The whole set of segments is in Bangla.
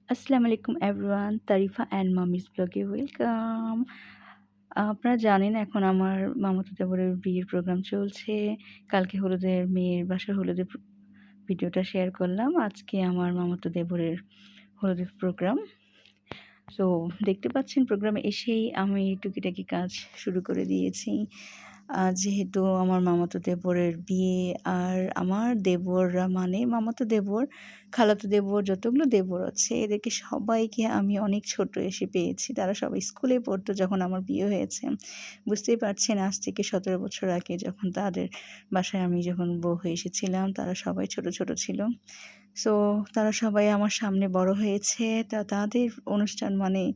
আসসালামু আলাইকুম এভরিওয়ান, তারিফা অ্যান্ড মামিস ব্লগে ওয়েলকাম। আপনারা জানেন এখন আমার মামাতো দেবরের বিয়ের প্রোগ্রাম চলছে। কালকে হলুদের মেয়ের বাসার হলুদের ভিডিওটা শেয়ার করলাম। আজকে আমার মামাতো দেবরের হলুদের প্রোগ্রাম। সো দেখতে পাচ্ছেন প্রোগ্রামে এসেই আমি টুকিটাকি কাজ শুরু করে দিয়েছি। যেহেতু আমার মামাতো দেবরের বিয়ে, আর আমার দেবররা মানে মামাতো দেবর, খালাতো দেবর, যতগুলো দেবর আছে এদেরকে সবাইকে আমি অনেক ছোট এসে পেয়েছি। তারা সবাই স্কুলে পড়তো যখন আমার বিয়ে হয়েছে। বুঝতেই পারছেন, আজ থেকে ১৭ বছর আগে যখন তাদের বাসায় আমি যখন বউ হয়ে এসেছিলাম, তারা সবাই ছোট, ছোট ছিল। সো তারা সবাই আমার সামনে বড় হয়েছে। তাদের অনুষ্ঠান মানেই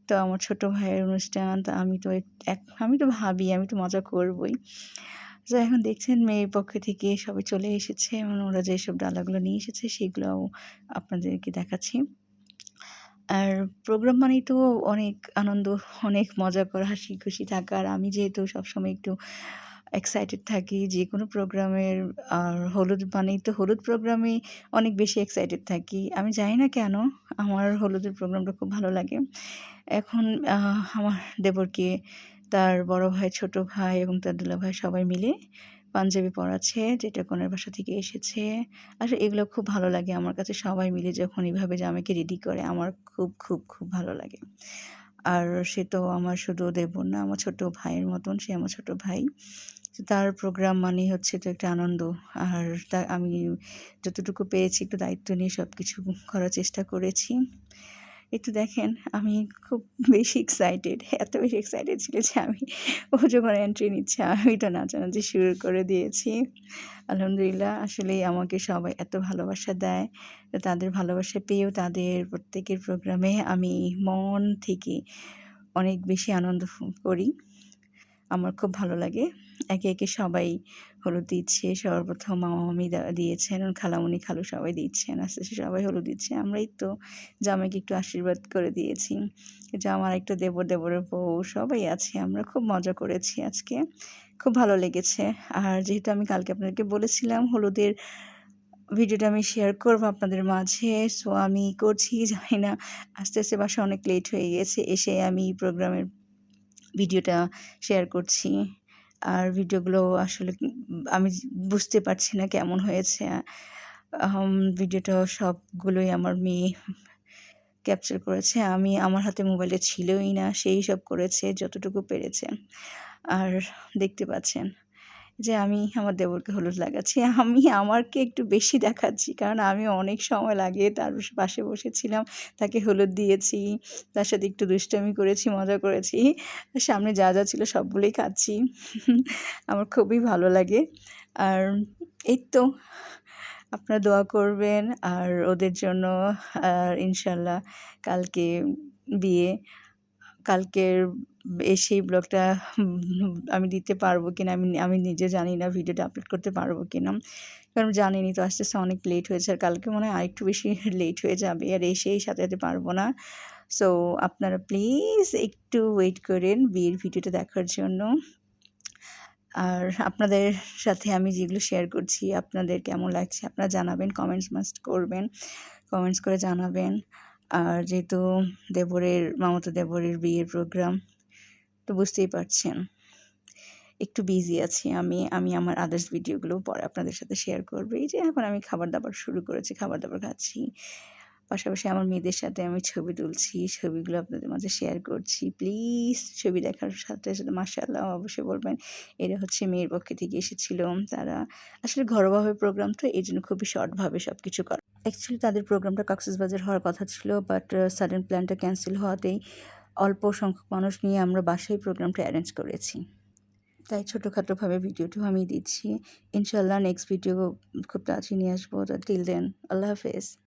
তো আমার ছোট ভাইয়ের অনুষ্ঠান। তো আমি তো আমি তো ভাবি আমি তো মজা করবই। তো এখন দেখছেন মেয়ের পক্ষ থেকে সবাই চলে এসেছে এবং ওরা যেসব ডালাগুলো নিয়ে এসেছে সেগুলোও আপনাদেরকে দেখাচ্ছি। আর প্রোগ্রাম মানেই তো অনেক আনন্দ, অনেক মজা করা, হাসি-খুশি থাকা। আর আমি যেহেতু সবসময় একটু এক্সাইটেড থাকি যেকোনো প্রোগ্রামের। আর হলুদ মানেই তো হলুদ প্রোগ্রামে অনেক বেশি এক্সাইটেড থাকি। আমি জানি না কেন আমার হলুদের প্রোগ্রামটা খুব ভালো লাগে। এখন আমার দেবরকে তার বড় ভাই, ছোট ভাই এবং তার দুলাভাই সবাই মিলে পাঞ্জাবি পরাচ্ছে, যেটা কনের বাসা থেকে এসেছে। আসলে এগুলো খুব ভালো লাগে আমার কাছে, সবাই মিলে যখন এভাবে জামাইকে রেডি করে আমার খুব, খুব, খুব ভালো লাগে। আর সে তো আমার শুধু দেবর না, আমার ছোট ভাইয়ের মতন, সে আমার ছোট ভাই। তো তার প্রোগ্রাম মানেই হচ্ছে তো একটা আনন্দ। আর আমি যতটুকু পেরেছি একটু দায়িত্ব নিয়ে সবকিছু করার চেষ্টা করেছি। এই তো দেখেন আমি খুব বেশি এক্সাইটেড, এত বেশি এক্সাইটেড ছিল যে ও যখন এন্ট্রি নিচ্ছে আমি তো নাচানাচি শুরু করে দিয়েছি। আলহামদুলিল্লাহ, আসলেই আমাকে সবাই এত ভালোবাসা দেয়। তো তাদের ভালোবাসা পেয়েও তাদের প্রত্যেকের প্রোগ্রামে আমি মন থেকে অনেক বেশি আনন্দ করি। আমার খুব ভালো লাগে। একে, একে সবাই হলুদ দিচ্ছে। সর্বপ্রথম মামা-মামি দিয়েছেন, খালামণি, খালু সবাই দিচ্ছেন। আস্তে, আস্তে সবাই হলুদ দিচ্ছে। আমরাই তো জামাইকে একটু আশীর্বাদ করে দিয়েছি। যে আমার একটা দেবর, দেবরের বউ সবাই আছে। আমরা খুব মজা করেছি আজকে। খুব ভালো লেগেছে। আর যেহেতু আমি কালকে আপনাদেরকে বলেছিলাম হলুদের ভিডিওটা আমি শেয়ার করব আপনাদের মাঝে। সো আমি করছি, জানি না আস্তে, আস্তে বাসায় অনেক লেট হয়ে গেছে। এসে আমি প্রোগ্রামের ভিডিওটা শেয়ার করছি। আর ভিডিওগুলো আসলে আমি বুঝতে পারছি না কেমন হয়েছে। ভিডিওটা সবগুলোই আমার মেয়ে ক্যাপচার করেছে। আমার হাতে মোবাইলটা ছিলই না। সেই সব করেছে যতটুকু পেরেছে। আর দেখতে পাচ্ছেন যে আমি আমার দেবরকে হলুদ লাগাচ্ছি। আমি আমারকে একটু বেশি দেখাচ্ছি। কারণ আমি অনেক সময় লাগিয়ে তার পাশে বসেছিলাম। তাকে হলুদ দিয়েছি। তার সাথে একটু দুষ্টামি করেছি, মজা করেছি। সামনে যা, যা ছিল সবগুলোই খাচ্ছি। আমার খুবই ভালো লাগে। আর এই তো আপনারা দোয়া করবেন আর ওদের জন্য। আর ইনশাআল্লাহ কালকে বিয়ে। কালকের সেই ব্লগটা আমি দিতে পারবো কিনা আমি আমি নিজে জানি না, ভিডিওটা আপলোড করতে পারবো কিনা। কারণ জানেনই তো আস্তে, আস্তে অনেক লেট হয়েছে। আর কালকে মনে হয় আরেকটু বেশি লেট হয়ে যাবে। আর এসেই সাথে, সাথে পারবো না। সো আপনারা প্লিজ একটু ওয়েট করেন বিয়ের ভিডিওটা দেখার জন্য। আর আপনাদের সাথে আমি যেগুলো শেয়ার করছি আপনাদের কেমন লাগছে আপনারা জানাবেন, কমেন্টস মাস্ট করবেন। কমেন্টস করে জানাবেন। আর যেহেতু মামাতো দেবরের বিয়ের প্রোগ্রাম, তো বুঝতেই পারছেন একটু বিজি আছি আমি। আমি আমার আদার্স ভিডিওগুলো পরে আপনাদের সাথে শেয়ার করব। এই যে এখন আমি খাবার-দাবার শুরু করেছি, খাবার-দাবার খাচ্ছি। পাশাপাশি আমার মেয়েদের সাথে আমি ছবি তুলছি। ছবিগুলো আপনাদের মাঝে শেয়ার করছি। প্লিজ ছবি দেখার সাথে, সাথে মাশাআল্লাহ অবশ্যই বলবেন। এরা হচ্ছে মেয়ের পক্ষ থেকে এসেছিল। তারা আসলে ঘরোয়াভাবে প্রোগ্রাম তো এইজন্য খুবই শর্টভাবে সবকিছু করা। অ্যাকচুয়ালি তাদের প্রোগ্রামটা কক্সবাজার হওয়ার কথা ছিল, বাট সাডেন প্ল্যানটা ক্যানসেল হওয়াতেই অল্প সংখ্যক মানুষ নিয়ে আমরা বাসায় প্রোগ্রামটা অ্যারেঞ্জ করেছি। তাই ছোটখাটোভাবে ভিডিওটাও আমি দিচ্ছি। ইনশাআল্লাহ নেক্সট ভিডিও খুব তাড়াতাড়ি নিয়ে আসবো। টিল দেন আল্লাহ হাফেজ।